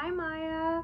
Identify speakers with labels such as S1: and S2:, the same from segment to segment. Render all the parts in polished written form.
S1: Hi, Maya.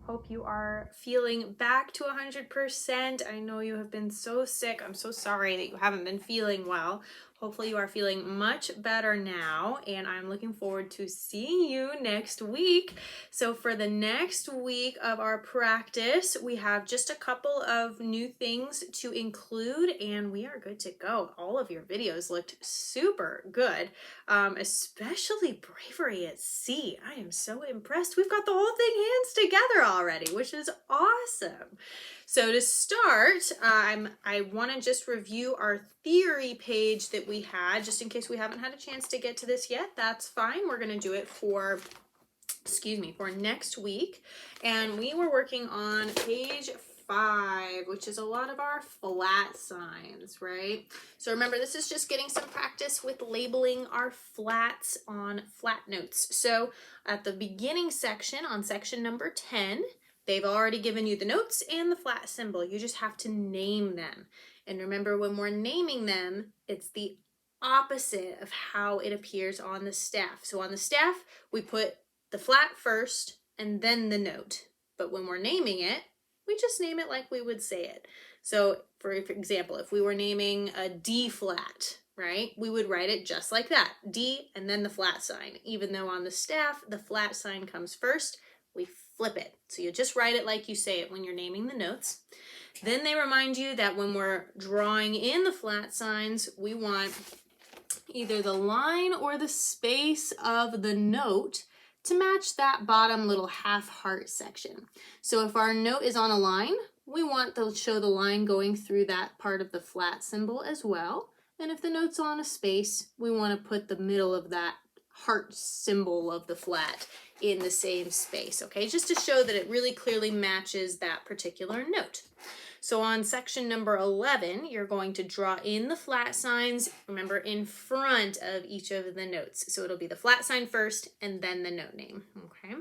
S1: Hope you are feeling back to 100%. I know you have been so sick. I'm so sorry that you haven't been feeling well. Hopefully you are feeling much better now, and I'm looking forward to seeing you next week. So for the next week of our practice, we have just a couple of new things to include, and we are good to go. All of your videos looked super good, especially Bravery at Sea. I am so impressed. We've got the whole thing hands together already, which is awesome. So to start, I want to just review our theory page that we had, just in case we haven't had a chance to get to this yet. That's fine. We're going to do it for next week. And we were working on page 5, which is a lot of our flat signs, right? So remember, this is just getting some practice with labeling our flats on flat notes. So at the beginning section, on section number 10, they've already given you the notes and the flat symbol. You just have to name them. And remember, when we're naming them, it's the opposite of how it appears on the staff. So on the staff, we put the flat first and then the note. But when we're naming it, we just name it like we would say it. So for example, if we were naming a D flat, right, we would write it just like that, D and then the flat sign. Even though on the staff, the flat sign comes first, we flip it. So you just write it like you say it when you're naming the notes. Then they remind you that when we're drawing in the flat signs, we want either the line or the space of the note to match that bottom little half heart section. So if our note is on a line, we want to show the line going through that part of the flat symbol as well. And if the note's on a space, we want to put the middle of that heart symbol of the flat in the same space, okay? Just to show that it really clearly matches that particular note. So on section number 11, you're going to draw in the flat signs, remember, in front of each of the notes. So it'll be the flat sign first and then the note name, okay?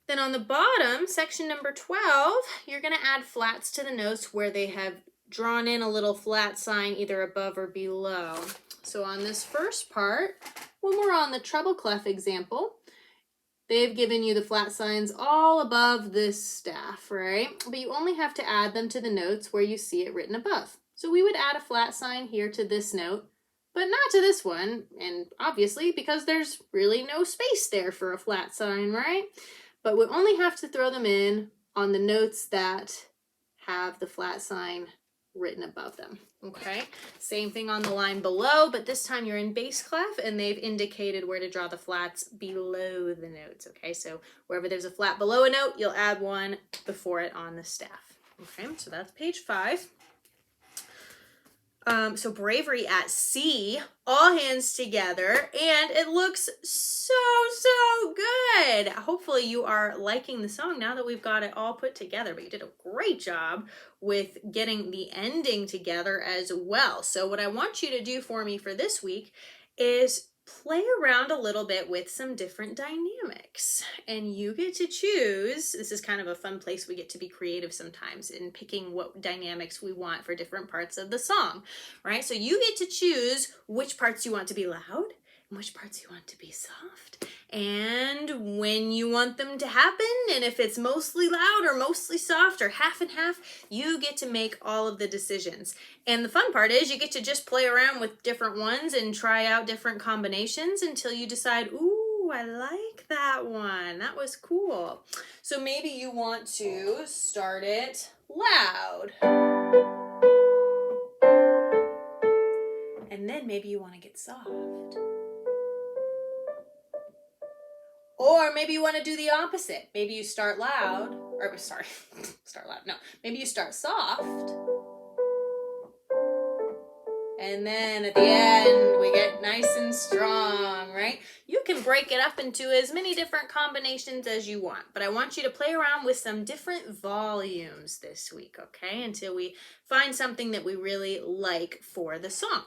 S1: Then on the bottom, section number 12, you're going to add flats to the notes where they have drawn in a little flat sign either above or below. So on this first part, when we're on the treble clef example, they've given you the flat signs all above this staff, right? But you only have to add them to the notes where you see it written above. So we would add a flat sign here to this note, but not to this one, and obviously because there's really no space there for a flat sign, right? But we only have to throw them in on the notes that have the flat sign written above them, okay? Same thing on the line below, but this time you're in bass clef and they've indicated where to draw the flats below the notes, okay? So wherever there's a flat below a note, you'll add one before it on the staff, okay? So that's page 5. So Bravery at Sea, all hands together, and it looks so good. Hopefully you are liking the song now that we've got it all put together, but you did a great job with getting the ending together as well. So what I want you to do for me for this week is play around a little bit with some different dynamics, and you get to choose. This is kind of a fun place we get to be creative sometimes in picking what dynamics we want for different parts of the song, right? So you get to choose which parts you want to be loud and which parts you want to be soft, and when you want them to happen, and if it's mostly loud or mostly soft or half and half, you get to make all of the decisions. And the fun part is you get to just play around with different ones and try out different combinations until you decide, ooh, I like that one. That was cool. So maybe you want to start it loud. And then maybe you want to get soft. Or maybe you want to do the opposite. Maybe you start loud, or sorry, start loud. No, maybe you start soft. And then at the end, we get nice and strong, right? You can break it up into as many different combinations as you want, but I want you to play around with some different volumes this week, okay? Until we find something that we really like for the song.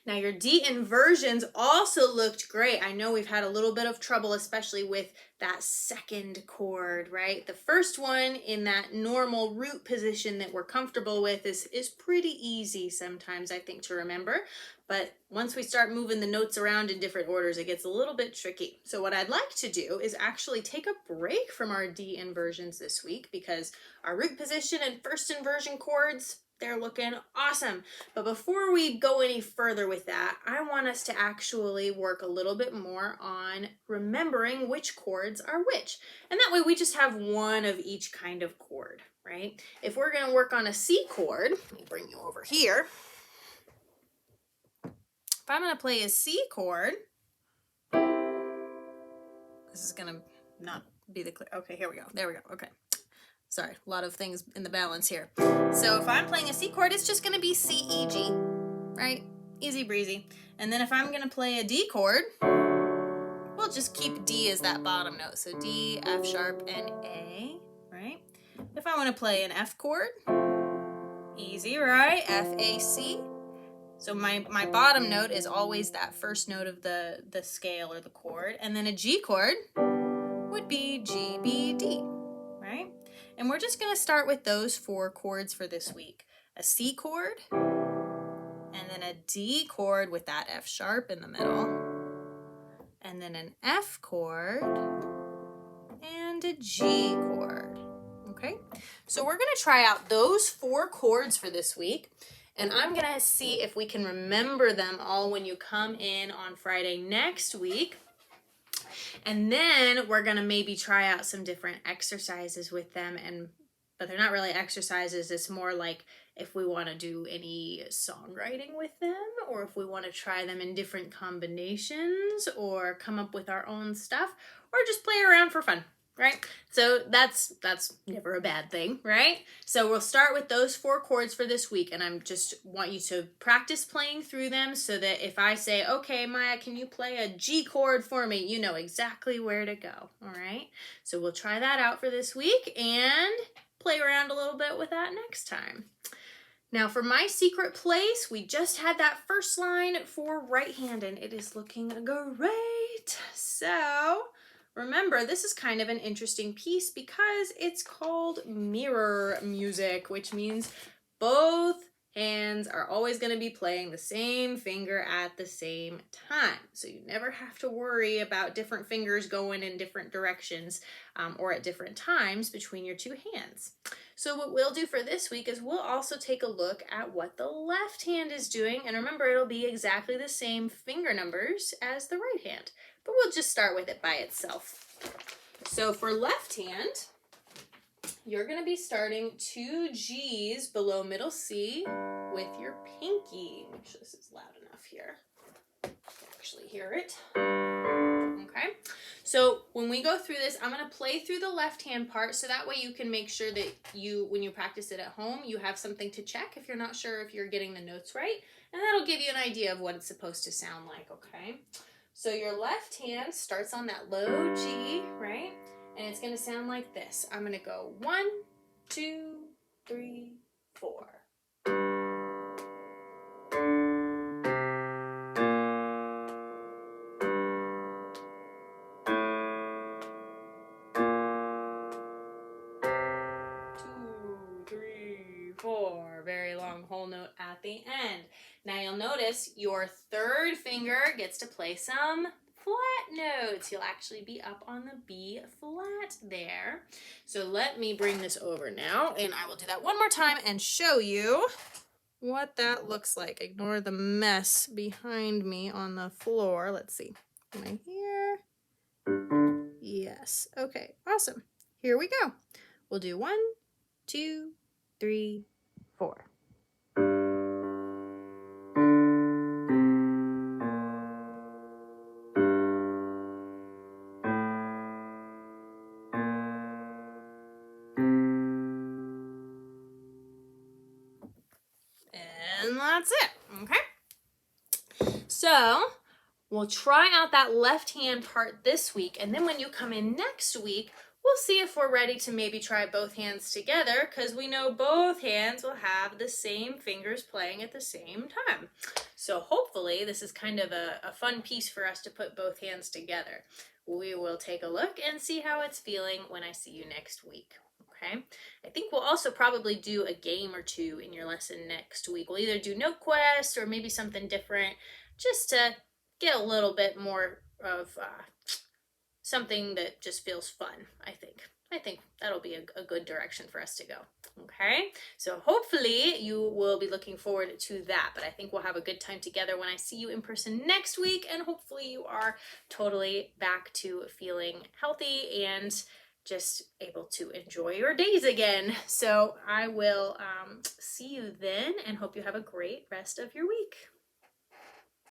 S1: Now your D inversions also looked great. I know we've had a little bit of trouble, especially with that second chord, right? The first one in that normal root position that we're comfortable with is pretty easy sometimes, I think, to remember. But once we start moving the notes around in different orders, it gets a little bit tricky. So what I'd like to do is actually take a break from our D inversions this week, because our root position and first inversion chords, they're looking awesome. But before we go any further with that, I want us to actually work a little bit more on remembering which chords are which. And that way we just have one of each kind of chord, right? If we're going to work on a C chord, let me bring you over here. If I'm going to play a C chord, this is going to not be the clear. Okay, here we go. There we go. Okay. Sorry, a lot of things in the balance here. So if I'm playing a C chord, it's just going to be C, E, G, right? Easy breezy. And then if I'm going to play a D chord, we'll just keep D as that bottom note. So D, F sharp, and A, right? If I want to play an F chord, easy, right? F, A, C. So my bottom note is always that first note of the scale or the chord. And then a G chord would be G, B, D, right? And we're just going to start with those 4 chords for this week. A C chord, and then a D chord with that F sharp in the middle, and then an F chord, and a G chord. Okay, so we're going to try out those 4 chords for this week, and I'm going to see if we can remember them all when you come in on Friday next week. And then we're going to maybe try out some different exercises with them, but they're not really exercises. It's more like if we want to do any songwriting with them, or if we want to try them in different combinations, or come up with our own stuff, or just play around for fun, right? So that's never a bad thing, right? So we'll start with those 4 chords for this week, and I just want you to practice playing through them so that if I say, okay, Maya, can you play a G chord for me? You know exactly where to go, all right? So we'll try that out for this week and play around a little bit with that next time. Now for my secret place, we just had that first line for right hand, and it is looking great. So remember, this is kind of an interesting piece because it's called mirror music, which means both hands are always going to be playing the same finger at the same time. So you never have to worry about different fingers going in different directions or at different times between your 2 hands. So what we'll do for this week is we'll also take a look at what the left hand is doing. And remember, it'll be exactly the same finger numbers as the right hand, but we'll just start with it by itself. So for left hand, you're going to be starting 2 G's below middle C with your pinky. Make sure this is loud enough here. Actually hear it. Okay. So when we go through this, I'm going to play through the left hand part so that way you can make sure that when you practice it at home, you have something to check if you're not sure if you're getting the notes right. And that'll give you an idea of what it's supposed to sound like, okay? So your left hand starts on that low G, right? And it's going to sound like this. I'm going to go 1, 2, 3, 4. Very long whole note at the end. Now you'll notice your third finger gets to play some flat notes. You'll actually be up on the B flat there. So let me bring this over now, and I will do that one more time and show you what that looks like. Ignore the mess behind me on the floor. Let's see. Am I here? Yes. Okay, awesome. Here we go. We'll do 1, 2, 3, 4. And that's it, okay? So we'll try out that left hand part this week, and then when you come in next week, we'll see if we're ready to maybe try both hands together, because we know both hands will have the same fingers playing at the same time. So hopefully this is kind of a fun piece for us to put both hands together. We will take a look and see how it's feeling when I see you next week. Okay, I think we'll also probably do a game or two in your lesson next week. We'll either do Note Quest or maybe something different, just to get a little bit more of something that just feels fun, I think. I think that'll be a good direction for us to go. Okay, so hopefully you will be looking forward to that, but I think we'll have a good time together when I see you in person next week, and hopefully you are totally back to feeling healthy and just able to enjoy your days again. So I will see you then, and hope you have a great rest of your week.